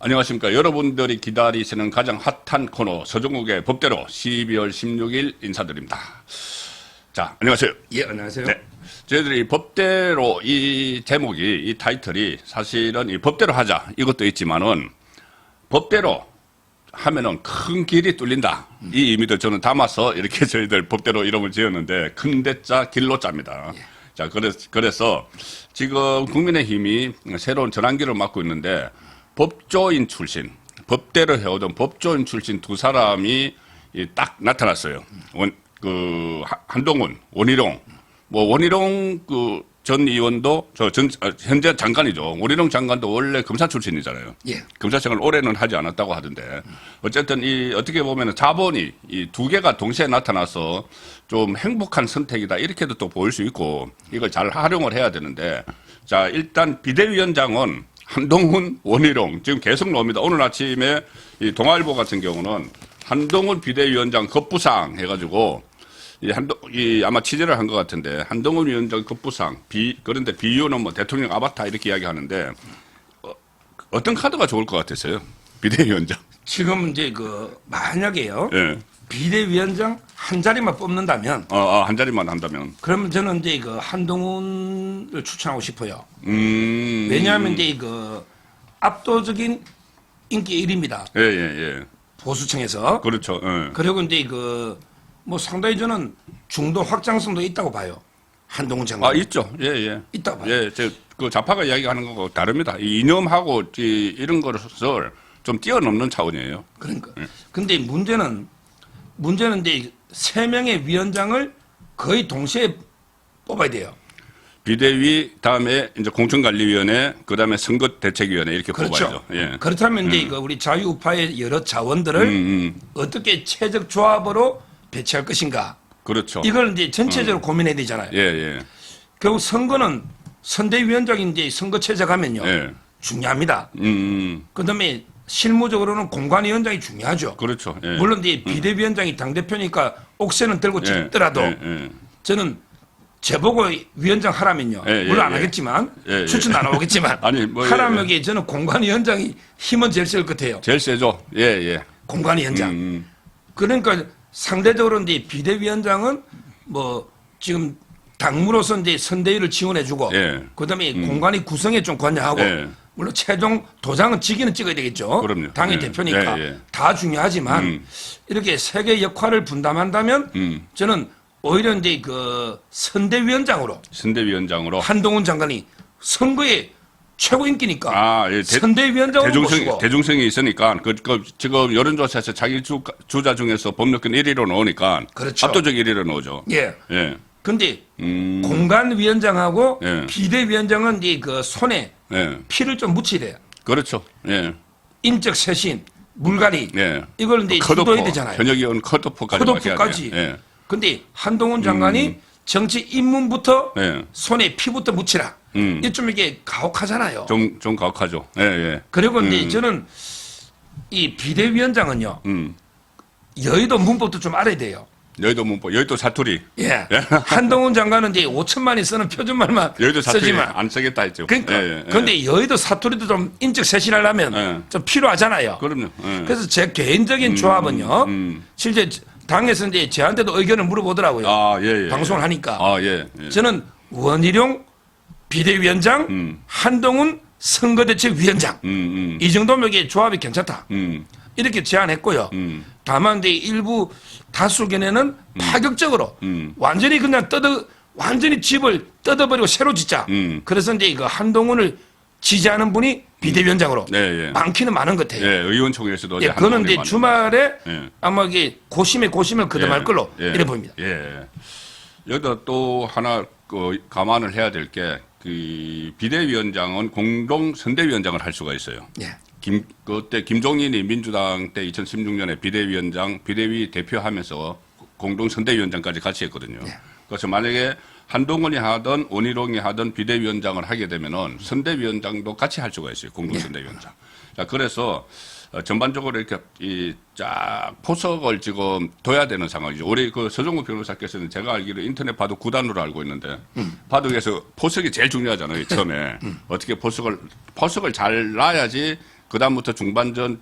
안녕하십니까. 여러분들이 기다리시는 가장 핫한 코너 서정국의 법대로 12월 16일 인사드립니다. 자, 안녕하세요. 예, 안녕하세요. 네. 저희들이 법대로 이 제목이, 이 타이틀이 사실은 이 법대로 하자 이것도 있지만은 법대로 하면은 큰 길이 뚫린다. 이 의미도 저는 담아서 이렇게 저희들 법대로 이름을 지었는데 큰 대자 길로 짭니다. 예. 자, 그래서 지금 국민의힘이 새로운 전환기를 맡고 있는데 법조인 출신, 법대로 해오던 법조인 출신 두 사람이 딱 나타났어요. 한동훈, 원희룡. 뭐, 원희룡 전 의원도, 현재 장관이죠. 원희룡 장관도 원래 검사 출신이잖아요. 예. 검사 생활을 올해는 하지 않았다고 하던데. 어쨌든 어떻게 보면 자본이 이 두 개가 동시에 나타나서 좀 행복한 선택이다. 이렇게도 또 보일 수 있고, 이걸 잘 활용을 해야 되는데. 자, 일단 비대위원장은 한동훈, 원희룡 지금 계속 나옵니다. 오늘 아침에 이 동아일보 같은 경우는 한동훈 비대위원장 급부상 해가지고 아마 취재를 한 것 같은데 한동훈 위원장 급부상 그런데 비유는 뭐 대통령 아바타 이렇게 이야기하는데 어떤 카드가 좋을 것 같았어요? 비대위원장. 지금 이제 만약에요. 예. 비대위원장 한 자리만 뽑는다면. 한 자리만 한다면. 그러면 저는 이제 한동훈을 추천하고 싶어요. 왜냐하면 이제 압도적인 인기 1위입니다. 예. 보수층에서. 그렇죠. 예. 그리고 이제 뭐 상당히 저는 중도 확장성도 있다고 봐요. 한동훈 장관. 있죠. 예. 있다고 봐요. 예, 그 좌파가 이야기하는 거하고 다릅니다. 이 이념하고 이런 것을 좀 뛰어넘는 차원이에요. 그러니까. 근데 문제는 이제 3명의 위원장을 거의 동시에 뽑아야 돼요. 비대위 다음에 이제 공천관리위원회 그다음에 선거대책위원회 이렇게 그렇죠. 뽑아야죠. 예. 그렇다면 이제 우리 자유우파의 여러 자원들을 어떻게 최적 조합으로 배치할 것인가. 그렇죠. 이걸 이제 전체적으로 고민해야 되잖아요. 예. 결국 선거는 선대위원장이 이제 선거 체제가면요. 예. 중요합니다. 그다음에 실무적으로는 공관위원장이 중요하죠. 그렇죠. 예. 물론 이제 비대위원장이 당대표니까 옥새는 들고 찍더라도 저는 제보고 위원장 하라면요. 물론 안 하겠지만 추천 안 하겠지만 아니, 하라면에 저는 공관위원장이 힘은 제일 셀 것 같아요. 제일 세죠. 예. 공관위원장. 그러니까 상대적으로 이제 비대위원장은 뭐 지금 당무로서 이제 선대위를 지원해주고 그다음에 공관위 구성에 좀 관여하고 물론 최종 도장은 찍기는 찍어야 되겠죠. 그럼요. 당의 대표니까 다 중요하지만 이렇게 세 개 역할을 분담한다면 저는 오히려 이제 선대위원장으로 한동훈 장관이 선거에 최고 인기니까 선대위원장으로 모시고 대중성이 있으니까 지금 여론조사에서 자기 주자 중에서 법률권 1위로 나오니까 그렇죠. 압도적 1위로 나오죠. 예. 근데 공관위원장하고 비대위원장은 이제 손에 피를 좀 묻혀야 돼요. 그렇죠. 예. 인적 쇄신, 물갈이 이걸 이제 주도해야 되잖아요. 현역의원 컷오프까지. 근데 한동훈 장관이 정치 입문부터 손에 피부터 묻히라. 이좀 이게 가혹하잖아요. 좀 가혹하죠. 예. 그리고 이제 저는 이 비대위원장은요. 여의도 문법도 좀 알아야 돼요. 여의도 문법, 여의도 사투리. 예. 한동훈 장관은 이제 5천만이 쓰는 표준말만 여의도 사투리 쓰지만 안 쓰겠다 했죠. 그러니까. 그런데 여의도 사투리도 좀 인적 쇄신하려면 좀 필요하잖아요. 그럼요. 그래서 제 개인적인 조합은요. 실제 당에서 이제 저한테도 의견을 물어보더라고요. 방송을 하니까. 저는 원희룡 비대위원장, 한동훈 선거대책위원장. 이 정도면 이게 조합이 괜찮다. 이렇게 제안했고요. 다만 이제 일부 다수 견해는 파격적으로 완전히 그냥 완전히 집을 뜯어버리고 새로 짓자. 그래서 이제 한동훈을 지지하는 분이 비대위원장으로 많기는 많은 것 같아요. 의원총회에서도 그거는 이제 주말에 아마 이게 고심을 거듭할 걸로 이래 보입니다. 여기다 또 하나 감안을 해야 될 게 비대위원장은 공동 선대위원장을 할 수가 있어요. 그때 김종인이 민주당 때 2016년에 비대위 대표하면서 공동 선대위원장까지 같이 했거든요. 그래서 만약에 한동훈이 하든 원희룡이 하든 비대위원장을 하게 되면은 선대위원장도 같이 할 수가 있어요. 공동 선대위원장. 자, 그래서 전반적으로 이렇게 쫙 포석을 지금 둬야 되는 상황이죠. 우리 서정국 변호사께서는 제가 알기로 인터넷 바둑 9단으로 알고 있는데 바둑에서 포석이 제일 중요하잖아요. 처음에 어떻게 포석을 잘 놔야지 그다음부터 중반전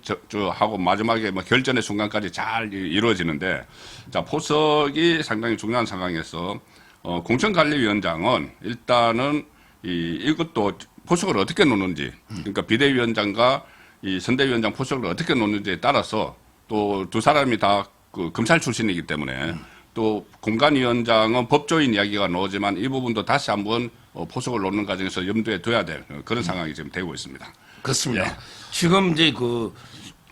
하고 마지막에 뭐 결전의 순간까지 잘 이루어지는데 자, 포석이 상당히 중요한 상황에서 공천관리위원장은 일단은 이것도 포석을 어떻게 놓는지 그러니까 비대위원장과 이 선대위원장 포석을 어떻게 놓는지에 따라서 또 두 사람이 다 그 검찰 출신이기 때문에 또 공관위원장은 법조인 이야기가 나오지만 이 부분도 다시 한번 포석을 놓는 과정에서 염두에 둬야 될 그런 상황이 지금 되고 있습니다. 그렇습니다. 예. 지금 이제 그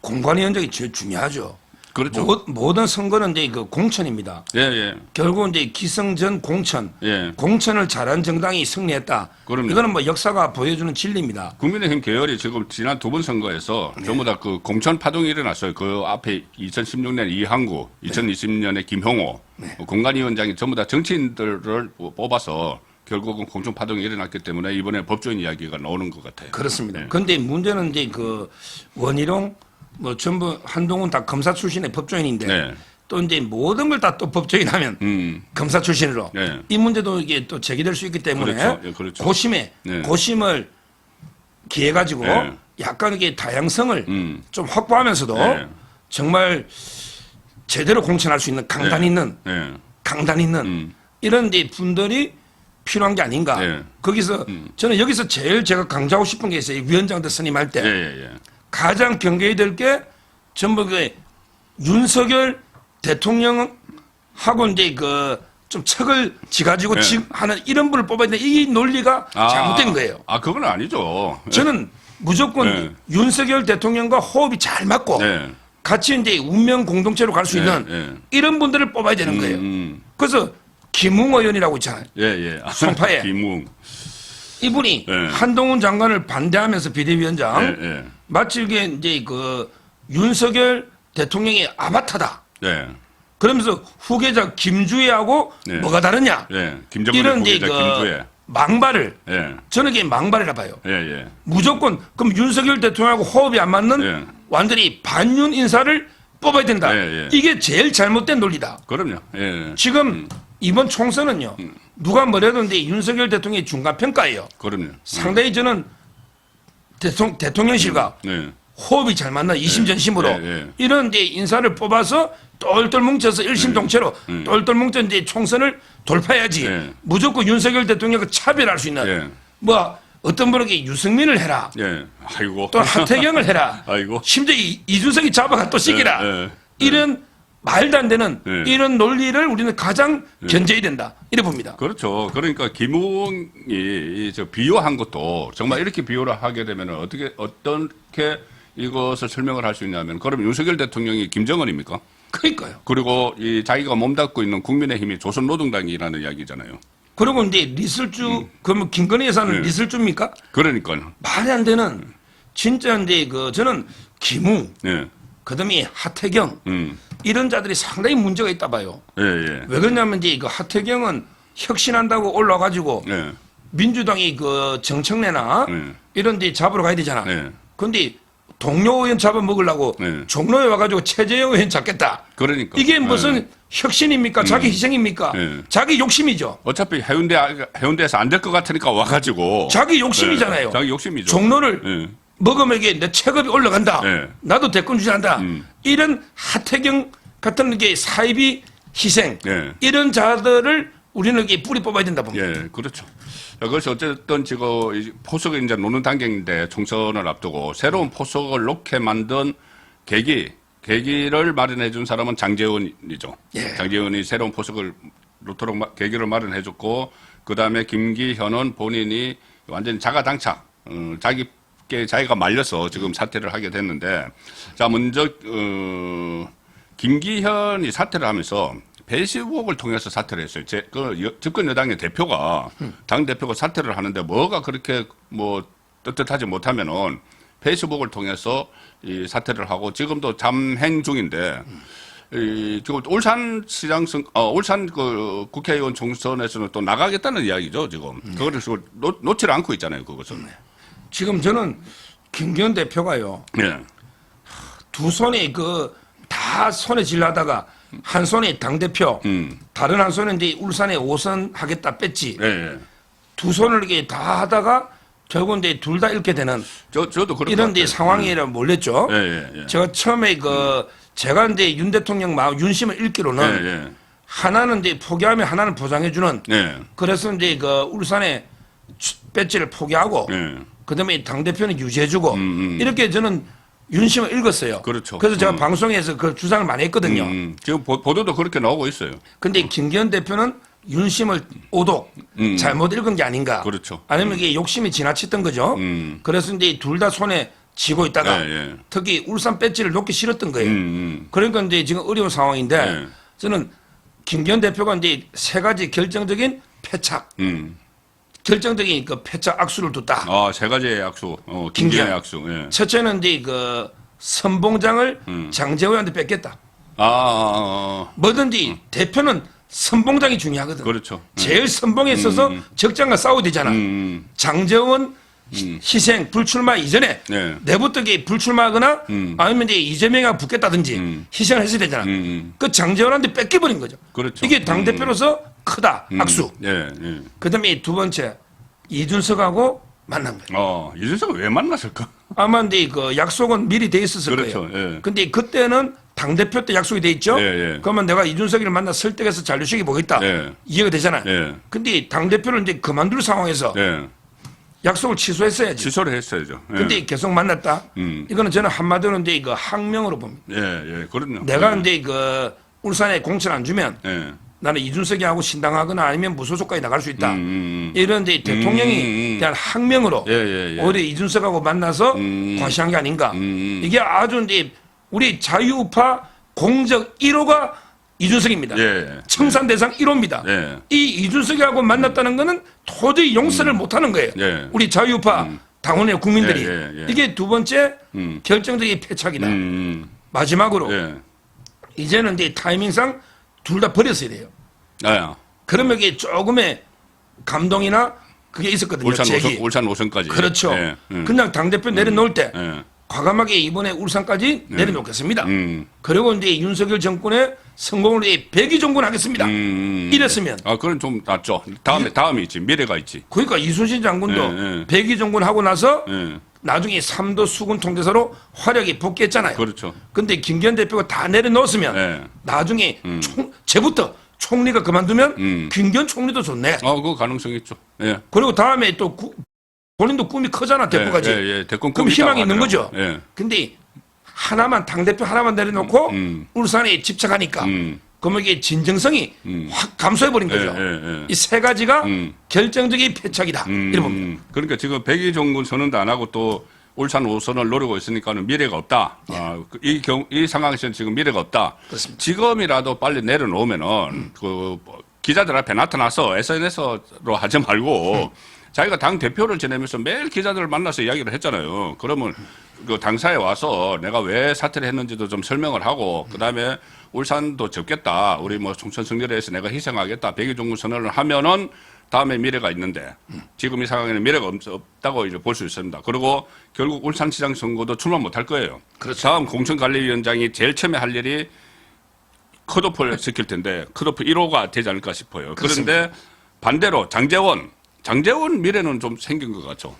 공관위원장이 제일 중요하죠. 그렇죠. 모든 선거는 이제 그 공천입니다. 예, 예. 결국 이제 기승전 공천, 예. 공천을 잘한 정당이 승리했다. 그럼요. 이거는 뭐 역사가 보여주는 진리입니다. 국민의힘 계열이 지금 지난 두 번 선거에서 전부 다 그 공천 파동이 일어났어요. 그 앞에 2016년 이항구, 2020년에 김형호, 공관위원장이 전부 다 정치인들을 뽑아서 결국은 공천 파동이 일어났기 때문에 이번에 법조인 이야기가 나오는 것 같아요. 그렇습니다. 네. 그런데 문제는 이제 그 원희룡 뭐 전부 한동훈 다 검사 출신의 법조인인데 네. 또 이제 모든 걸 다 또 법조인하면 검사 출신으로 네. 이 문제도 이게 또 제기될 수 있기 때문에 그렇죠. 예, 그렇죠. 고심을 기해 가지고 네. 약간 이게 다양성을 좀 확보하면서도 네. 정말 제대로 공천할 수 있는 강단 있는 네. 강단 있는 이런 데 분들이 필요한 게 아닌가. 네. 거기서 저는 여기서 제일 제가 강조하고 싶은 게 있어요. 위원장들 선임할 때 예, 예, 예. 가장 경계해야 될 게 전부 그 윤석열 대통령하고 이제 그 좀 척을 지가지고 네. 하는 이런 분을 뽑아야 되는데 이 논리가 잘못된 거예요. 그건 아니죠. 저는 무조건 네. 윤석열 대통령과 호흡이 잘 맞고 네. 같이 이제 운명 공동체로 갈 수 네, 있는 네. 이런 분들을 뽑아야 되는 거예요. 그래서 김웅 의원이라고 있잖아요. 예, 예. 송파에. 김웅. 이분이 네. 한동훈 장관을 반대하면서 비대위원장 예, 예. 마치 이게 이제 그 윤석열 대통령의 아바타다. 네. 그러면서 후계자 김주애하고 네. 뭐가 다르냐? 예. 김정은의 이런 이제 후계자 김주애. 망발을 예. 저는 이게 망발이라 봐요. 예, 예. 무조건 그럼 윤석열 대통령하고 호흡이 안 맞는 예. 완전히 반윤 인사를 뽑아야 된다. 예, 예. 이게 제일 잘못된 논리다. 그럼요. 예. 지금 이번 총선은요. 누가 뭐래도 근데 윤석열 대통령의 중간 평가예요. 그럼요. 상당히 저는 대통령실과 네. 호흡이 잘 맞는 이심전심으로 예, 예. 이런 이제 인사를 뽑아서 똘똘 뭉쳐서 일심동체로 똘똘 뭉쳐 이제 총선을 돌파해야지. 예. 무조건 윤석열 대통령과 차별할 수 있는 예. 뭐 어떤 분에게 유승민을 해라. 예. 아이고. 또 하태경을 해라. 아이고. 심지어 이준석이 잡아가 또 시키라. 예, 예. 이런 말도 안 되는 예. 이런 논리를 우리는 가장 견제해야 된다. 이래 봅니다. 그렇죠. 그러니까 김웅이 저 비유한 것도 정말 이렇게 비유를 하게 되면 어떻게 이것을 설명을 할 수 있냐면 그럼 윤석열 대통령이 김정은입니까? 그러니까요. 그리고 이 자기가 몸담고 있는 국민의힘이 조선노동당이라는 이야기잖아요. 그리고 이제 리슬주 그러면 김건희 여사는 네. 리슬주입니까? 그러니까요. 말이 안 되는 진짜 이제 그 저는 김웅 예. 그다음에 하태경 이런 자들이 상당히 문제가 있다 봐요. 예, 예. 왜 그러냐면 이제 그 하태경은 혁신한다고 올라가지고 예. 민주당이 그 정청래나 네. 이런 데 잡으러 가야 되잖아. 네. 근데 동료 의원 잡아먹으려고 네. 종로에 와가지고 최재형 의원 잡겠다. 그러니까. 이게 무슨 혁신입니까? 자기 희생입니까? 네. 자기 욕심이죠. 어차피 해운대에서 안 될 것 같으니까 와가지고. 자기 욕심이잖아요. 네. 자기 욕심이죠. 종로를 네. 먹으면 이게 내 체급이 올라간다. 네. 나도 대권 주장한다. 이런 하태경 같은 게 사이비 희생 네. 이런 자들을 우리는 이게 뿌리 뽑아야 된다 봅니다. 예, 그렇죠. 그래서 어쨌든 지금 포석을 이제 놓는 단계인데 총선을 앞두고 새로운 포석을 놓게 만든 계기를 마련해 준 사람은 장제원이죠. 예. 장제원이 새로운 포석을 놓도록 계기를 마련해 줬고 그다음에 김기현은 본인이 완전히 자가당착, 자기가 말려서 지금 사퇴를 하게 됐는데 자, 먼저 김기현이 사퇴를 하면서 페이스북을 통해서 사퇴를 했어요. 집권 여당의 대표가 당 대표가 사퇴를 하는데 뭐가 그렇게 뭐 떳떳하지 못하면은 페이스북을 통해서 이 사퇴를 하고 지금도 잠행 중인데 지금 울산 그 국회의원 총선에서는 또 나가겠다는 이야기죠 지금. 그거를 놓지를 않고 있잖아요 그것은. 지금 저는 김기현 대표가요. 네. 두 손에 다 손에 질라다가 한 손에 당대표, 다른 한 손에 이제 울산에 5선 하겠다 뺐지. 네. 두 손을 이렇게 다 하다가 결국은 이제 둘 다 잃게 되는 저도 그런 이런 데 상황이라 몰랐죠. 제가 처음에 제가 이제 윤 대통령 마음 윤심을 읽기로는 하나는 이제 포기하면 하나는 보장해주는. 그래서 이제 울산에 배지를 포기하고 그다음에 당 대표는 유지해주고 이렇게 저는 윤심을 읽었어요. 그렇죠. 그래서 제가 방송에서 그 주장을 많이 했거든요. 지금 보도도 그렇게 나오고 있어요. 근데 김기현 대표는 윤심을 오독 잘못 읽은 게 아닌가. 그렇죠. 아니면 이게 욕심이 지나쳤던 거죠. 그래서 이제 둘 다 손에 쥐고 있다가 특히 울산 배지를 놓기 싫었던 거예요. 그러니까 이제 지금 어려운 상황인데 저는 김기현 대표가 이제 세 가지 결정적인 패착, 결정적인 그 패착 악수를 뒀다. 세 가지의 악수. 김기현의 악수. 첫째는 이제 선봉장을 장제호한테 뺏겼다. 뭐든지 대표는 선봉장이 중요하거든. 그렇죠. 제일 선봉에 있어서 적장과 싸워야 되잖아. 장제원 희생 불출마 이전에 내부떡이 불출마하거나 아니면 이제 이재명이가 붙겠다든지 희생을 했어야 되잖아. 그 장제원한테 뺏겨버린 거죠. 그렇죠. 이게 당 대표로서 크다 악수. 그다음에 두 번째 이준석하고 만난 거예요. 이준석은 왜 만났을까? 아마 근데 약속은 미리 돼 있었을 그렇죠. 거예요. 근데 그때는 당 대표 때 약속이 돼 있죠. 그러면 내가 이준석이를 만나 설득해서 잔류시켜 보겠다. 이해가 되잖아요. 근데 당 대표를 이제 그만둘 상황에서 약속을 취소했어야지. 취소를 했어야죠. 근데 계속 만났다. 이거는 저는 한마디로 이제 항명으로 봅니다. 그럼요. 내가 이제 울산에 공천 안 주면 나는 이준석이하고 신당하거나 아니면 무소속까지 나갈 수 있다. 이런 이제 대통령이 대한 항명으로 오히려 이준석하고 만나서 과시한 게 아닌가. 이게 아주 이제 우리 자유우파 공적 1호가 이준석입니다. 청산 대상 1호입니다. 이 이준석이하고 만났다는 거는 도저히 용서를 못하는 거예요. 우리 자유우파 당원의 국민들이. 이게 두 번째 결정적인 패착이다. 마지막으로 이제는 이제 타이밍상 둘 다 버렸어야 돼요. 그러면 이게 조금의 감동이나 그게 있었거든요. 울산 노선까지. 그렇죠. 그냥 당대표 내려놓을 때 과감하게 이번에 울산까지 내려놓겠습니다. 그리고 이제 윤석열 정권의 성공을 위해 백의종군하겠습니다. 이랬으면. 그건 좀 낫죠. 다음이 있지. 미래가 있지. 그러니까 이순신 장군도 백의종군하고 나서 나중에 3도 수군 통제사로 화력이 복귀했잖아요. 그렇죠. 근데 김기현 대표가 다 내려놓았으면 나중에 제부터 총리가 그만두면 김기현 총리도 좋네. 그 가능성이 있죠. 그리고 다음에 또 본인도 꿈이 크잖아, 대표까지. 대권 그럼 희망이 있는 거죠. 근데 당대표 하나만 내려놓고 울산에 집착하니까 그러면 이게 진정성이 확 감소해버린 거죠. 이 세 가지가 결정적인 패착이다. 이런 겁니다. 그러니까 지금 백의종군 선언도 안 하고 또 울산 5선을 노리고 있으니까는 미래가 없다. 이 상황에서는 지금 미래가 없다. 그렇습니다. 지금이라도 빨리 내려놓으면은 기자들 앞에 나타나서 SNS로 하지 말고 자기가 당 대표를 지내면서 매일 기자들을 만나서 이야기를 했잖아요. 그러면 그 당사에 와서 내가 왜 사퇴를 했는지도 좀 설명을 하고 그다음에 울산도 접겠다. 우리 뭐 총선 승리를 해서 내가 희생하겠다. 백의종군 선언을 하면은 다음에 미래가 있는데 지금 이 상황에는 미래가 없다고 이제 볼 수 있습니다. 그리고 결국 울산시장 선거도 출마 못할 거예요. 그렇죠. 다음 공천관리위원장이 제일 처음에 할 일이 컷오프를 시킬 텐데 컷오프 1호가 되지 않을까 싶어요. 그렇습니다. 그런데 반대로 장제원 미래는 좀 생긴 것 같죠.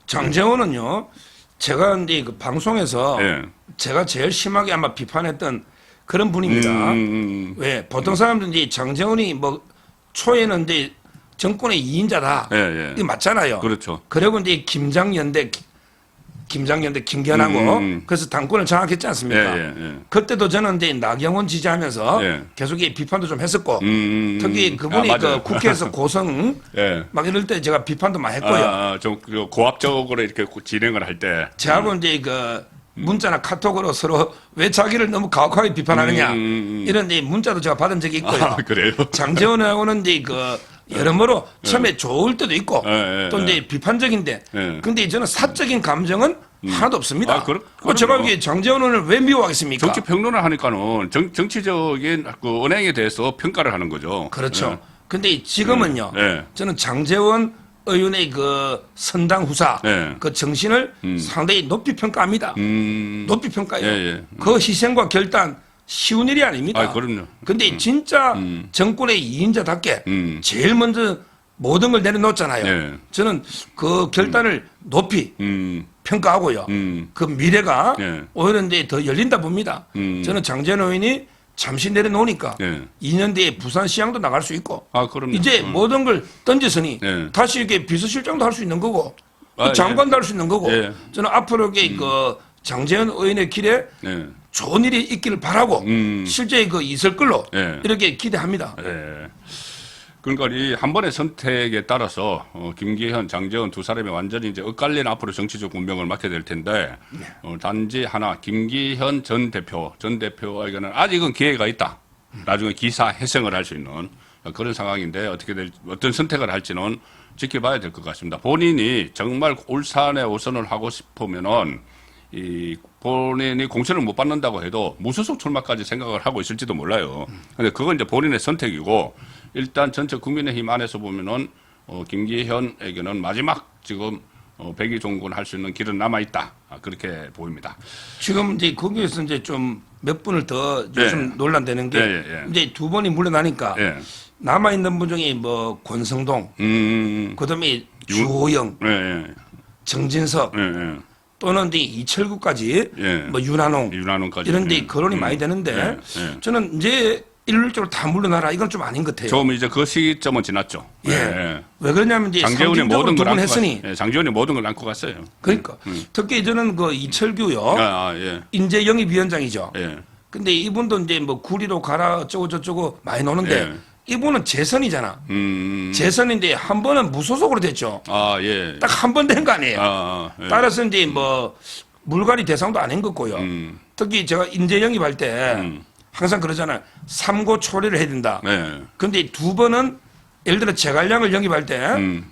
장제원은요. 제가 이제 방송에서 제가 제일 심하게 아마 비판했던 그런 분입니다. 왜 보통 사람들은 이제 장제원이 뭐 초에는 이제 정권의 2인자다. 이게 맞잖아요. 그렇죠. 그리고 이제 김기현하고 그래서 당권을 장악했지 않습니까? 그때도 저는 이제 나경원 지지하면서 계속 비판도 좀 했었고 특히 그분이 국회에서 고성 막 이럴 때 제가 비판도 많이 했고요. 좀 고압적으로 이렇게 진행을 할 때 저하고 이제 문자나 카톡으로 서로 왜 자기를 너무 가혹하게 비판하느냐 이런 이제 문자도 제가 받은 적이 있고요. 그래요? 장제원하고는 이제 여러모로 처음에 좋을 때도 있고 또 이제 비판적인데 근데 저는 사적인 감정은 하나도 없습니다. 제가 여기 장제원 의원을 왜 미워하겠습니까? 정치 평론을 하니까는 정치적인 그 은행에 대해서 평가를 하는 거죠. 그렇죠. 근데 지금은요. 저는 장제원 의원의 선당 후사 그 정신을 상당히 높이 평가합니다. 높이 평가해요. 그 희생과 결단 쉬운 일이 아닙니다. 그럼요. 근데 진짜 정권의 2인자답게 제일 먼저 모든 걸 내려놓잖아요. 예. 저는 그 결단을 높이 평가하고요. 그 미래가 예. 오히려 이제 더 열린다 봅니다. 저는 장재현 의원이 잠시 내려놓으니까 예. 2년 뒤에 부산시장도 나갈 수 있고 그럼요. 이제 모든 걸 던졌으니 예. 다시 이렇게 비서실장도 할 수 있는 거고 예. 장관도 할 수 있는 거고 예. 저는 앞으로 그 장재현 의원의 길에 예. 좋은 일이 있기를 바라고 실제 그 있을 걸로 예. 이렇게 기대합니다. 예. 그러니까 이 한 번의 선택에 따라서 김기현, 장재원 두 사람이 완전히 이제 엇갈린 앞으로 정치적 운명을 맡게 될 텐데 단지 하나 김기현 전 대표에게는 아직은 기회가 있다. 나중에 기사 회생을 할 수 있는 그런 상황인데 어떤 선택을 할지는 지켜봐야 될 것 같습니다. 본인이 정말 울산에 오선을 하고 싶으면은 본인이 공천을 못 받는다고 해도 무소속 출마까지 생각을 하고 있을지도 몰라요. 근데 그건 이제 본인의 선택이고 일단 전체 국민의힘 안에서 보면은 김기현에게는 마지막 지금 백의종군 할 수 있는 길은 남아 있다. 그렇게 보입니다. 지금 이제 거기에서 이제 좀 몇 분을 더 요즘 예. 논란되는 게 예. 이제 두 번이 물러나니까 예. 남아 있는 분 중에 뭐 권성동, 그다음에 주호영, 예. 정진석 예. 또는 이제 이철구까지 예. 뭐 윤한홍 이런 데 거론이 많이 되는데 저는 이제 일률적으로 다 물러나라 이건 좀 아닌 것 같아요. 좀 이제 그 시점은 지났죠. 예. 왜 그러냐면 이제 장재훈이 모든 걸 두번 했으니. 장재훈이 모든 걸 안고 갔어요. 그러니까 특히 저는 그 이철규요. 예. 인재 영입위원장이죠. 예. 근데 이분도 이제 뭐 구리로 가라 어쩌고 저쩌고 많이 노는데 예. 이분은 재선이잖아. 재선인데 한 번은 무소속으로 됐죠. 예. 딱 한 번 된 거 아니에요. 예. 따라서 이제 뭐 물갈이 대상도 아닌 것고요. 특히 제가 인재 영입할 때 항상 그러잖아요. 삼고초려를 해야 된다. 네. 근데 두 번은 예를 들어 제갈량을 영입할 때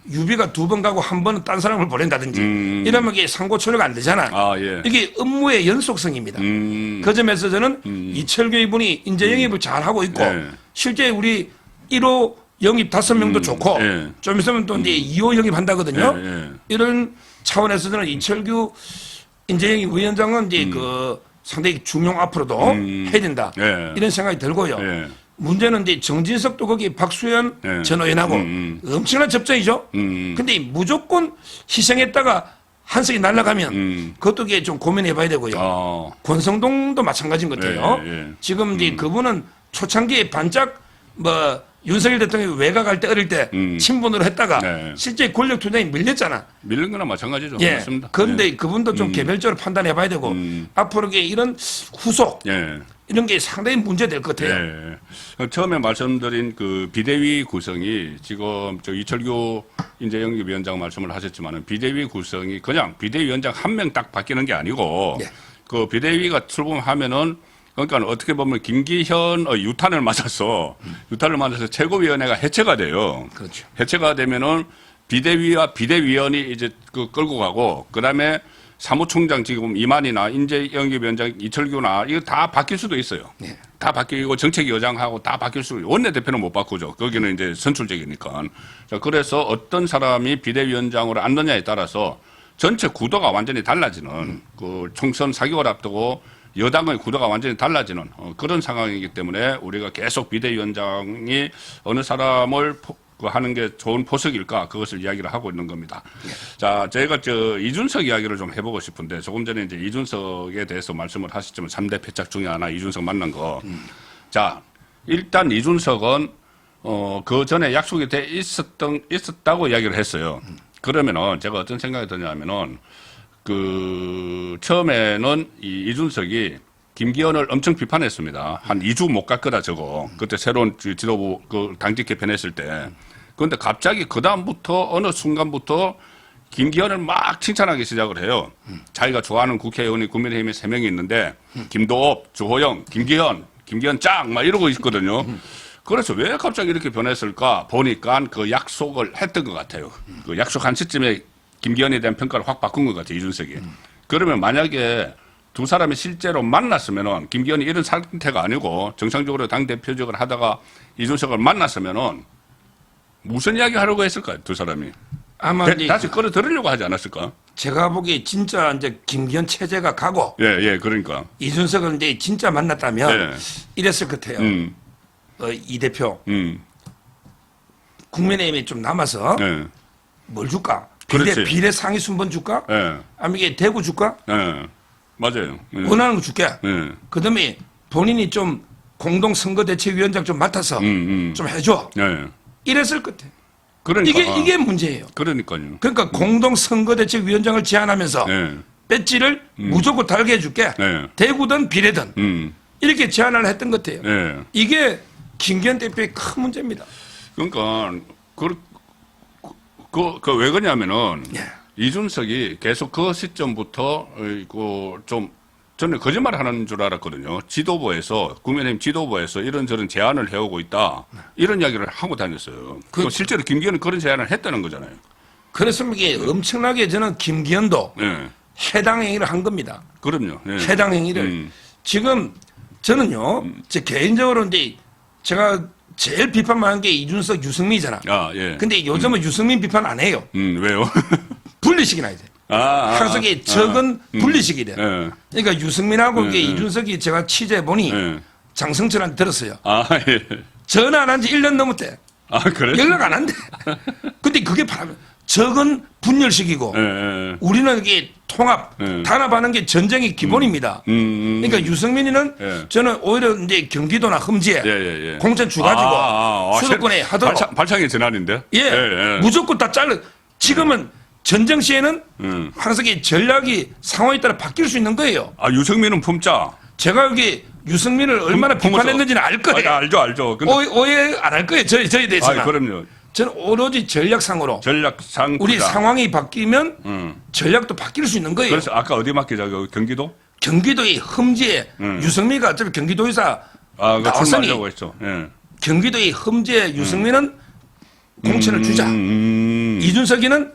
유비가 두 번 가고 한 번은 딴 사람을 보낸다든지 이러면 이게 삼고초려가 안 되잖아. 예. 이게 업무의 연속성입니다. 그 점에서 저는 이철규 이분이 인재 영입을 잘 하고 있고 실제 우리 1호 영입 5명도 좋고 좀 있으면 또 이제 2호 영입한다거든요. 이런 차원에서 저는 이철규 인재 영입 위원장은 이제 그 상당히 중용 앞으로도 해야 된다. 이런 생각이 들고요. 문제는 이제 정진석도 거기 박수현 전 의원하고 엄청난 접전이죠. 근데 무조건 희생했다가 한석이 날아가면 그것도 이게 좀 고민해 봐야 되고요. 권성동도 마찬가지인 것 같아요. 지금 이제 그분은 초창기에 반짝 뭐 윤석열 대통령이 외곽할 때 어릴 때 친분으로 했다가 실제 권력 투쟁이 밀렸잖아. 밀린 거나 마찬가지죠. 예. 맞습니다. 그런데 그분도 좀 개별적으로 판단해 봐야 되고 앞으로 이런 후속 이런 게 상당히 문제될 것 같아요. 처음에 말씀드린 그 비대위 구성이 지금 저 이철규 인재영입위원장 말씀을 하셨지만은 비대위 구성이 그냥 비대위원장 한 명 딱 바뀌는 게 아니고 그 비대위가 출범하면은 그러니까 어떻게 보면 김기현의 유탄을 맞아서 최고위원회가 해체가 돼요. 그렇죠. 해체가 되면은 비대위와 비대위원이 이제 그 끌고 가고 그다음에 사무총장 지금 이만희나 인재영입위원장 이철규나 이거 다 바뀔 수도 있어요. 다 바뀌고 정책위원장하고 다 바뀔 수. 원내대표는 못 바꾸죠. 거기는 이제 선출직이니까. 자, 그래서 어떤 사람이 비대위원장으로 앉느냐에 따라서 전체 구도가 완전히 달라지는 그 총선 4개월 앞두고 여당의 구도가 완전히 달라지는 그런 상황이기 때문에 우리가 계속 비대위원장이 어느 사람을 하는 게 좋은 포석일까 그것을 이야기를 하고 있는 겁니다. 자, 제가 이준석 이야기를 좀 해보고 싶은데 조금 전에 이제 이준석에 대해서 말씀을 하셨지만 3대 패착 중에 하나 이준석 만난 거. 자, 일단 이준석은 그 전에 약속이 돼 있었다고 이야기를 했어요. 그러면은 제가 어떤 생각이 드냐면은 그 처음에는 이준석이 김기현을 엄청 비판했습니다. 한 2주 못 갈 거다 저거. 그때 새로운 지도부 그 당직 개편했을 때. 그런데 갑자기 그 다음부터 어느 순간부터 김기현을 막 칭찬하기 시작을 해요. 자기가 좋아하는 국회의원이 국민의힘에 3명이 있는데 김도업, 주호영, 김기현 짱 막 이러고 있거든요. 그래서 왜 갑자기 이렇게 변했을까 보니까 그 약속을 했던 것 같아요. 그 약속한 시점에 김기현에 대한 평가를 확 바꾼 것 같아요, 이준석이. 그러면 만약에 두 사람이 실제로 만났으면은 김기현이 이런 상태가 아니고 정상적으로 당대표직을 하다가 이준석을 만났으면은 무슨 이야기 하려고 했을까요, 두 사람이? 아마 다시 끌어들이려고 하지 않았을까? 제가 보기에 진짜 이제 김기현 체제가 가고. 그러니까. 이준석을 이제 진짜 만났다면 이랬을 것 같아요. 이 대표. 국민의힘에 좀 남아서 네. 뭘 줄까? 그렇지. 비례 상위 순번 줄까? 네. 아니면 이게 대구 줄까? 네. 맞아요. 네. 원하는 거 줄게. 네. 그다음에 본인이 좀 공동선거대책위원장 좀 맡아서 좀 해줘. 네. 이랬을 것 같아. 그러니까. 이게 문제예요. 그러니까요. 그러니까 공동선거대책위원장을 제안하면서 네. 배지를 무조건 달게 해줄게. 네. 대구든 비례든 이렇게 제안을 했던 것 같아요. 네. 이게 김기현 대표의 큰 문제입니다. 그러니까 왜 그러냐면은 예. 이준석이 계속 그 시점부터 좀 저는 거짓말하는 줄 알았거든요. 지도부에서 국민의힘 지도부에서 이런저런 제안을 해오고 있다 이런 이야기를 하고 다녔어요. 또 실제로 김기현은 그런 제안을 했다는 거잖아요. 그래서 이게 엄청나게 저는 김기현도 네. 해당 행위를 한 겁니다. 그럼요. 네. 해당 행위를 지금 저는요, 제 개인적으로 이제 제가 제일 비판만 한 게 이준석, 유승민이잖아. 아, 예. 근데 요즘은 유승민 비판 안 해요. 왜요? 분리식이 나야 돼. 항상 적은 분리식이 돼. 예. 그러니까 유승민하고 이게 이준석이 제가 취재해 보니 장성철한테 들었어요. 아, 예. 전화 안 한 지 1년 넘었대. 아, 그래? 연락 안 한대. 근데 그게 바로 적은 분열식이고 예. 우리는 이게 통합, 단합하는 게 전쟁의 기본입니다. 그러니까 유승민이는 예. 저는 오히려 이제 경기도나 험지에 예. 공천 주가지고 수도권에 하도록 발창의 전환인데? 예, 무조건 다 잘라. 지금은 전쟁 시에는 항상 이 전략이 상황에 따라 바뀔 수 있는 거예요. 아, 유승민은 품자. 제가 여기 유승민을 얼마나 비판했는지는 알 거예요. 알죠. 근데 오해 안 할 거예요. 저에 대해서는. 그럼요. 저는 오로지 전략상으로 전략상 우리 상황이 바뀌면 전략도 바뀔 수 있는 거예요. 그래서 아까 어디 맡기자고 경기도? 경기도의 험지에 유승민이가 어차피 경기도에서 그거 나왔으니 출마하려고 했죠. 예. 경기도의 험지에 유승민은 공천을 주자. 이준석이는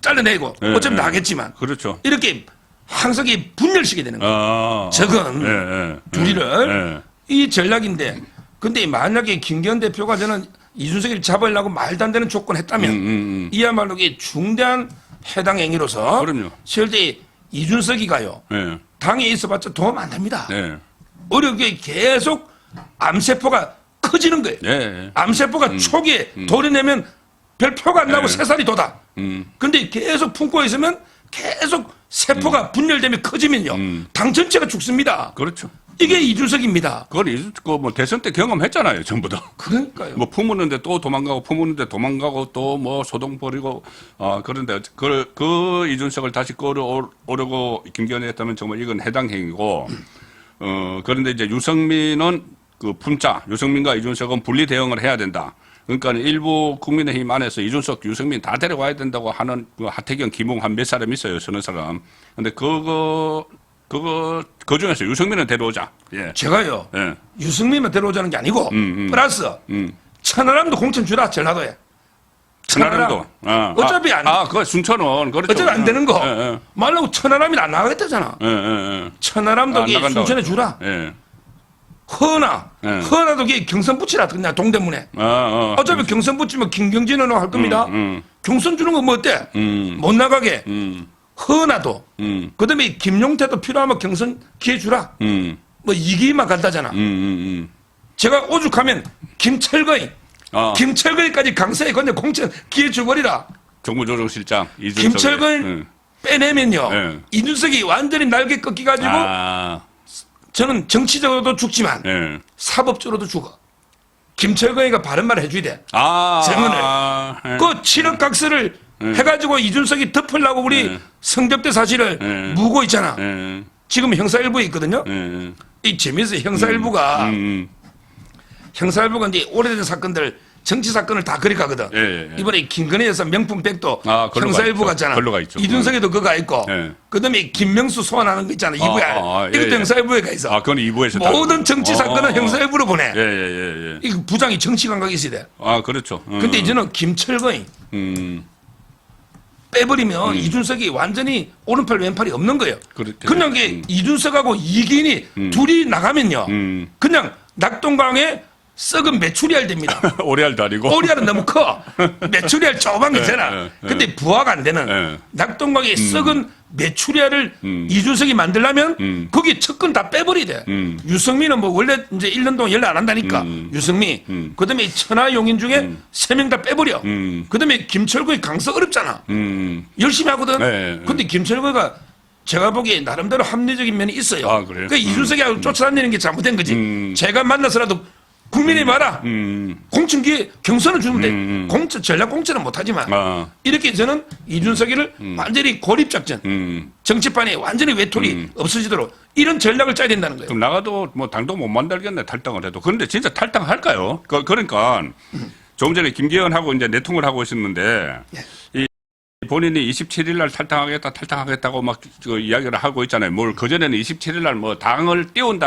잘라내고 어차피 나겠지만 그렇죠. 이렇게 항상 이 분열시게 되는 거예요. 적은 둘이를 이 전략인데 근데 만약에 김기현 대표가 저는 이준석이를 잡으려고 말도 안 되는 조건 했다면 이야말로 이게 중대한 해당 행위로서 그럼요. 실제 이준석이가요. 당에 있어봤자 도움 안 됩니다. 어렵게 계속 암세포가 커지는 거예요. 암세포가 초기에 도려내면 별 표가 안 나고 새살이 돋아. 근데 계속 품고 있으면 계속 세포가 분열되면 커지면요. 당 전체가 죽습니다. 그렇죠. 이게 이준석입니다. 그건 뭐 대선 때 경험했잖아요, 전부 다. 그러니까요. 뭐 품었는데 또 도망가고 품었는데 도망가고 또 뭐 소동 벌이고 그런데 그 이준석을 다시 끌어오려고 김기현이 했다면 정말 이건 해당 행위고 그런데 이제 유승민은 그 품자 유승민과 이준석은 분리 대응을 해야 된다. 그러니까 일부 국민의힘 안에서 이준석, 유승민 다 데려와야 된다고 하는 그 하태경, 김웅 한 몇 사람 있어요, 서너 사람. 근데 그 중에서 유승민은 데려오자. 예. 제가요. 예. 유승민만 데려오자는 게 아니고 플러스 천하람도 공천 주라 전라도에. 천하람도. 어차피 안. 그거 순천은 그렇죠. 어차피 안 되는 거. 예. 말라고 천하람이 안 나가겠다잖아. 천하람도 순천에 주라. 허나도 경선 붙이라 그냥 동대문에. 어차피 경선 붙이면 김경진은 할 겁니다. 경선 주는 거 뭐 어때? 못 나가게. 허나도. 그다음에 김용태도 필요하면 경선 기회 주라. 뭐 이기만 간다잖아. 제가 오죽하면 김철거이까지 강서에 건데 공천 기회 줘버리라. 정무조정실장 김철거이 빼내면요. 이준석이 완전히 날개 꺾여가지고 저는 정치적으로도 죽지만 사법적으로도 죽어. 김철거이가 바른 말을 해줘야 돼. 증언을. 그 7억 각서를 해가지고 이준석이 덮으려고 우리 성접대 사실을 묻고 있잖아. 지금 형사일부에 있거든요. 이 재미있어요. 형사일부가 이제 오래된 사건들 정치 사건을 다 그리 가거든. 이번에 김건희 여사 명품 백도 형사일부 갔잖아. 이준석에도 그거 있고. 그다음에 김명수 소환하는 거 있잖아. 2부에. 이것도 형사일부에 가 있어. 그건 2부에서 모든 정치 사건은 형사일부로 보내. 예. 이 부장이 정치 감각이 있어야 돼. 그렇죠. 근데 이제는 김철거이 빼버리면 이준석이 완전히 오른팔 왼팔이 없는 거예요. 그냥 이게 이준석하고 이기인이 둘이 나가면요. 그냥 낙동강에 썩은 메추리알 됩니다. 오리알도 아니고. 오리알은 너무 커. 메추리알 조그만 거잖아. 근데 부화가 안 되는 낙동강에 썩은 메추리알을 이준석이 만들려면 거기 척근 다 빼버려야 돼. 유승민은 뭐 원래 이제 1년 동안 연락 안 한다니까. 유승민. 그다음에 천하용인 중에 3명 다 빼버려. 그다음에 김철구의 강서 어렵잖아. 열심히 하거든. 근데 김철구가 제가 보기에 나름대로 합리적인 면이 있어요. 아, 그래요? 그러니까 이준석이 쫓아다니는 게 잘못된 거지. 제가 만나서라도 국민이 봐라. 공천기에 경선을 주면 돼. 공천, 전략 공천은 못하지만. 이렇게 저는 이준석이를 완전히 고립작전. 정치판에 완전히 외톨이 없어지도록 이런 전략을 짜야 된다는 거예요. 그럼 나가도 뭐 당도 못 만들겠네, 탈당을 해도. 그런데 진짜 탈당할까요? 그러니까 조금 전에 김기현하고 이제 내통을 하고 있었는데 이 본인이 27일 날 탈당하겠다고 막 이야기를 하고 있잖아요. 뭘 그전에는 27일 날 뭐 당을 띄우는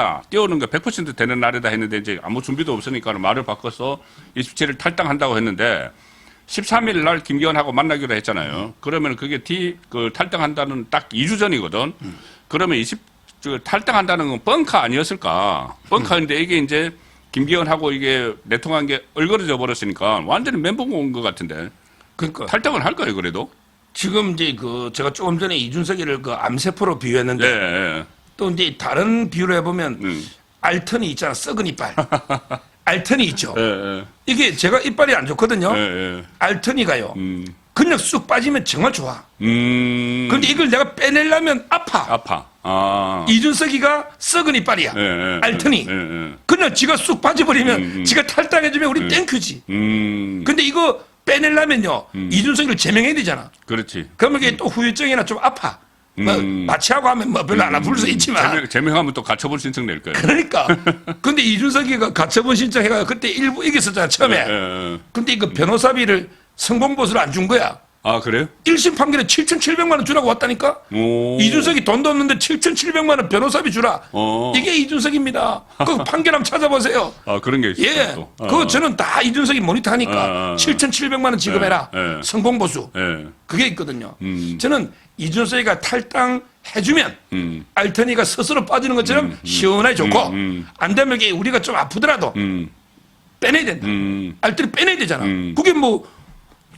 거 100% 되는 날이다 했는데 이제 아무 준비도 없으니까 말을 바꿔서 27일 탈당한다고 했는데 13일 날 김기현하고 만나기로 했잖아요. 그러면 그게 탈당한다는 딱 2주 전이거든. 그러면 탈당한다는 건 뻥카 아니었을까? 뻥카인데 이게 이제 김기현하고 이게 내통한 게 얼그러져 버렸으니까 완전히 멘붕 온 것 같은데. 그러니까 탈당을 할까요, 그래도? 지금 이제 제가 조금 전에 이준석이를 암세포로 비유했는데 또 이제 다른 비유로 해보면 알턴이 있잖아, 썩은 이빨. 알턴이 있죠. 이게 제가 이빨이 안 좋거든요. 알턴이가요. 그냥 쑥 빠지면 정말 좋아. 그런데 이걸 내가 빼내려면 아파. 이준석이가 썩은 이빨이야. 알턴이. 그냥 지가 쑥 빠져버리면 지가 탈당해주면 우리 땡큐지. 근데 이거 빼내려면요, 이준석이를 제명해야 되잖아. 그렇지. 그러면 이게 또 후유증이나 좀 아파. 뭐 마취하고 하면 뭐 별로 안 아플 수 있지만. 제명하면 또 가처분 신청 낼 거예요. 그러니까. 근데 이준석이가 가처분 신청해가 그때 일부 이겼었잖아, 처음에. 근데 이거 변호사비를 성공보수를 안 준 거야. 아, 그래요? 1심 판결에 7,700만 원 주라고 왔다니까? 이준석이 돈도 없는데 7,700만 원 변호사비 주라. 이게 이준석입니다. 그 판결 한번 찾아보세요. 아, 그런 게 있어요. 예. 그거 저는 다 이준석이 모니터하니까 7,700만 원 지급해라. 성공보수. 그게 있거든요. 저는 이준석이가 탈당해주면 알턴이가 스스로 빠지는 것처럼 시원하게 좋고 안 되면 이게 우리가 좀 아프더라도 빼내야 된다. 알턴이 빼내야 되잖아. 그게 뭐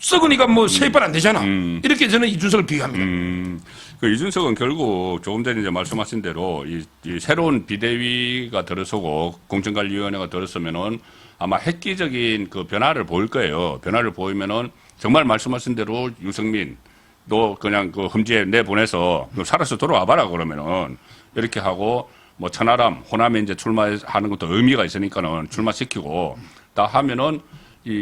썩은이가 뭐 세입발 안 되잖아. 이렇게 저는 이준석을 비유합니다. 그 이준석은 결국 조금 전에 이제 말씀하신 대로 이 새로운 비대위가 들어서고 공천관리위원회가 들어서면은 아마 획기적인 그 변화를 보일 거예요. 변화를 보이면은 정말 말씀하신 대로 유승민 너 그냥 그 험지에 내보내서 살아서 돌아와봐라 그러면은 이렇게 하고 뭐 천하람, 호남에 이제 출마하는 것도 의미가 있으니까는 출마시키고 다 하면은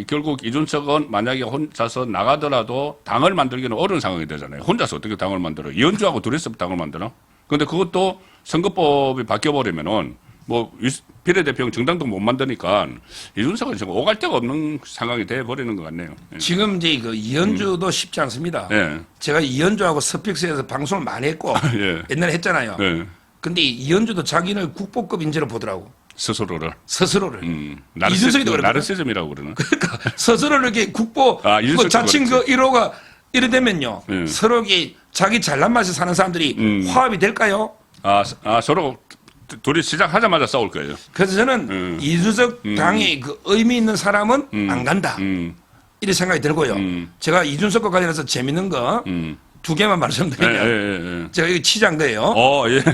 결국 이준석은 만약에 혼자서 나가더라도 당을 만들기는 어려운 상황이 되잖아요. 혼자서 어떻게 당을 만들어? 이현주하고 둘이서 당을 만들어? 근데 그것도 선거법이 바뀌어버리면은 뭐 비례대표형 정당도 못 만드니까 이준석은 지금 오갈 데가 없는 상황이 돼버리는 것 같네요. 지금 이제 그 이현주도 쉽지 않습니다. 제가 이현주하고 스픽스에서 방송을 많이 했고 옛날에 했잖아요. 근데 이현주도 자기는 국보급 인재로 보더라고. 스스로를. 이준석이도 그렇고. 나르시즘이라고 그러나. 그러니까 스스로를 이렇게 국보 자칭 그 1호가 이래 되면요. 서로 자기 잘난 맛에 사는 사람들이 화합이 될까요? 서로 둘이 시작하자마자 싸울 거예요. 그래서 저는 이준석 당의 그 의미 있는 사람은 안 간다. 이런 생각이 들고요. 제가 이준석과 관련해서 재밌는 거 두 개만 말씀드리면 제가 이거 치장대예요.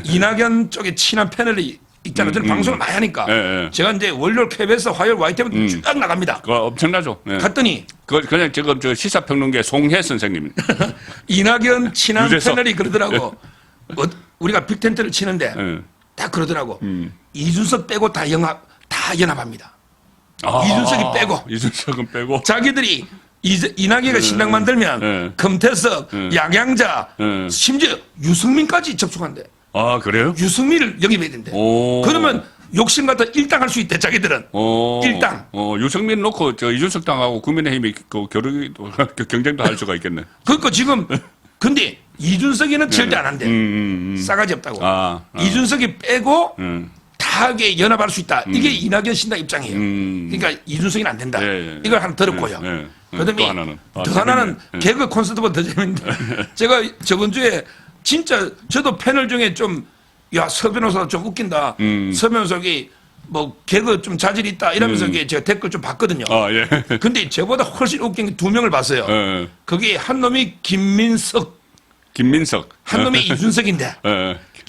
이낙연 쪽에 친한 패널이 있잖아요. 저는 방송을 많이 하니까. 제가 이제 월요일 KBS, 화요일 YTN 쭉 나갑니다. 그거 엄청나죠. 갔더니. 그냥 지금 저 시사평론계 송혜 선생님. 이낙연 친한 패널이 그러더라고. 우리가 빅텐트를 치는데 딱 그러더라고. 이준석 빼고 다 연합합니다. 이준석이 빼고. 이준석은 빼고. 자기들이 이낙연이가 신당 만들면 금태섭, 양양자, 심지어 유승민까지 접촉한대. 아, 그래요? 유승민을 영입해야 된대. 그러면 욕심 갖다 일당할 수 있대, 자기들은. 일당. 유승민 놓고 저 이준석 당하고 국민의힘이 그 경쟁도 할 수가 있겠네. 그러니까 지금 근데 이준석이는 절대 안 한대. 싸가지 없다고. 이준석이 빼고 다하게 연합할 수 있다. 이게 이낙연 신당 입장이에요. 그러니까 이준석이는 안 된다. 이걸 하나 들었고요. 그다음에 더 하나는 개그 콘서트보다 더 재밌는데 제가 저번 주에 진짜 저도 패널 중에 좀 야, 서 변호사 좀 웃긴다. 서 변호사기 뭐 개그 좀 자질이 있다 이러면서 제가 댓글 좀 봤거든요. 예. 근데 저보다 훨씬 웃긴 게 두 명을 봤어요. 거기 한 놈이 김민석, 한 놈이 이준석인데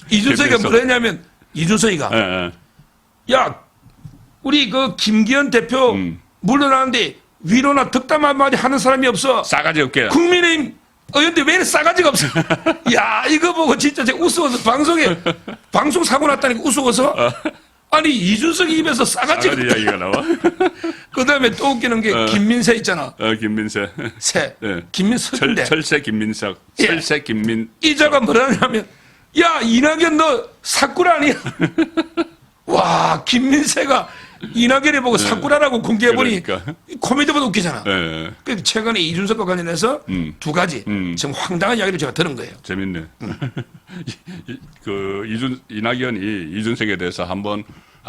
이준석이가 뭘 했냐면 이준석이가 야 우리 그 김기현 대표 물러나는데 위로나 덕담 한마디 하는 사람이 없어. 싸가지 없게. 국민의힘 의원들 왜 이렇게 싸가지가 없어. 야 이거 보고 진짜 제가 우스워서 방송 사고 났다니까 우스워서 아니 이준석이 입에서 싸가지가 없다. 이야기가 나와. 그다음에 또 웃기는 게 김민세 있잖아. 김민세. 김민석인데. 철새 김민석. 철새 김민. 이자가 뭐라냐면 야 이낙연 너 사꿀 아니야? 와 김민세가 이낙연을 보고 사꾸라라고 공개해보니 그러니까. 코미디보다 웃기잖아. 그래서 최근에 이준석과 관련해서 두 가지 지금 황당한 이야기를 제가 들은 거예요. 재밌네. 이낙연이 이준석에 대해서 한번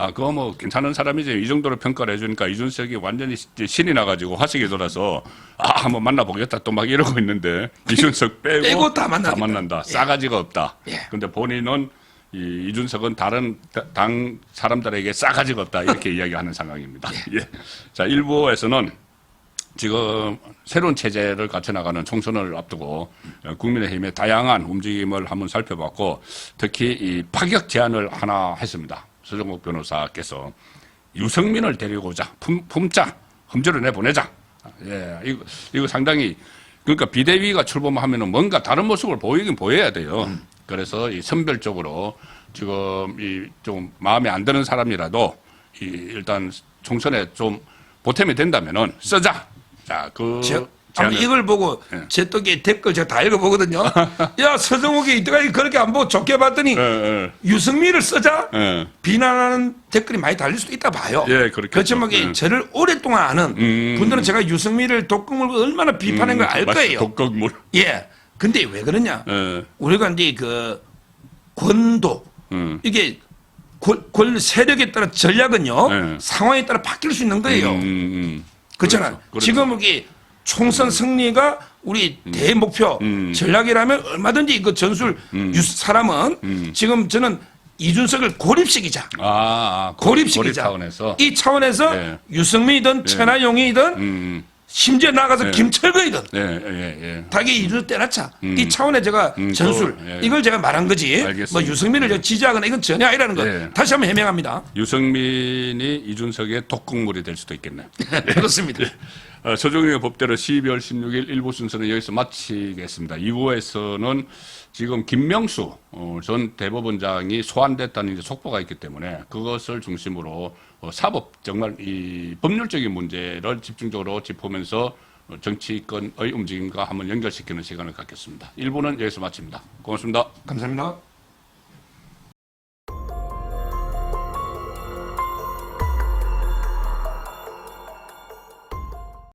그거 뭐 괜찮은 사람이지 이 정도로 평가를 해주니까 이준석이 완전히 신이 나가지고 화색이 돌아서 한번 만나보겠다 또 막 이러고 있는데 이준석 빼고 다 만난다. 싸가지가 없다. 근데 본인은 이준석은 다른 당 사람들에게 싸가지가 없다 이렇게 이야기하는 상황입니다. 자, 일부에서는 지금 새로운 체제를 갖춰나가는 총선을 앞두고 국민의힘의 다양한 움직임을 한번 살펴봤고 특히 이 파격 제안을 하나 했습니다. 서정국 변호사께서 유승민을 데리고 오자, 품자, 험지로 내보내자. 이거 상당히 그러니까 비대위가 출범하면은 뭔가 다른 모습을 보이긴 보여야 돼요. 그래서 이 선별적으로 지금 이 좀 마음에 안 드는 사람이라도 일단 총선에 좀 보탬이 된다면은 쓰자. 자, 이걸 보고 제 떡에 댓글 제가 다 읽어보거든요. 야 서정욱이 이때까지 그렇게 안 보고 좋게 봤더니 유승민을 쓰자 비난하는 댓글이 많이 달릴 수도 있다 봐요. 그렇지만 저를 오랫동안 아는 분들은 제가 유승민을 독극물로 얼마나 비판한 걸 알 거예요. 독극물. 근데 왜 그러냐? 우리가 이제 그 권도 이게 권 세력에 따라 전략은요 상황에 따라 바뀔 수 있는 거예요. 그렇잖아요. 그렇죠. 지금 이게 총선 승리가 우리 대목표 전략이라면 얼마든지 그 전술 사람은 지금 저는 이준석을 고립시키자. 고립시키자. 차원에서. 이 차원에서 유승민이든 천하용이든 심지어 나가서 김철거이든 다게 이준석 떼놨자. 이 차원에 제가 전술 이걸 제가 말한 거지. 알겠습니다. 뭐 유승민을 지지하거나 이건 전혀 아니라는 거. 다시 한번 해명합니다. 유승민이 이준석의 독극물이 될 수도 있겠네요. 그렇습니다. 서정영의 법대로 12월 16일 일부 순서는 여기서 마치겠습니다. 2부에서는 지금 김명수 전 대법원장이 소환됐다는 속보가 있기 때문에 그것을 중심으로 사법 정말 이 법률적인 문제를 집중적으로 짚으면서 정치권의 움직임과 한번 연결시키는 시간을 갖겠습니다. 1부는 여기서 마칩니다. 고맙습니다. 감사합니다.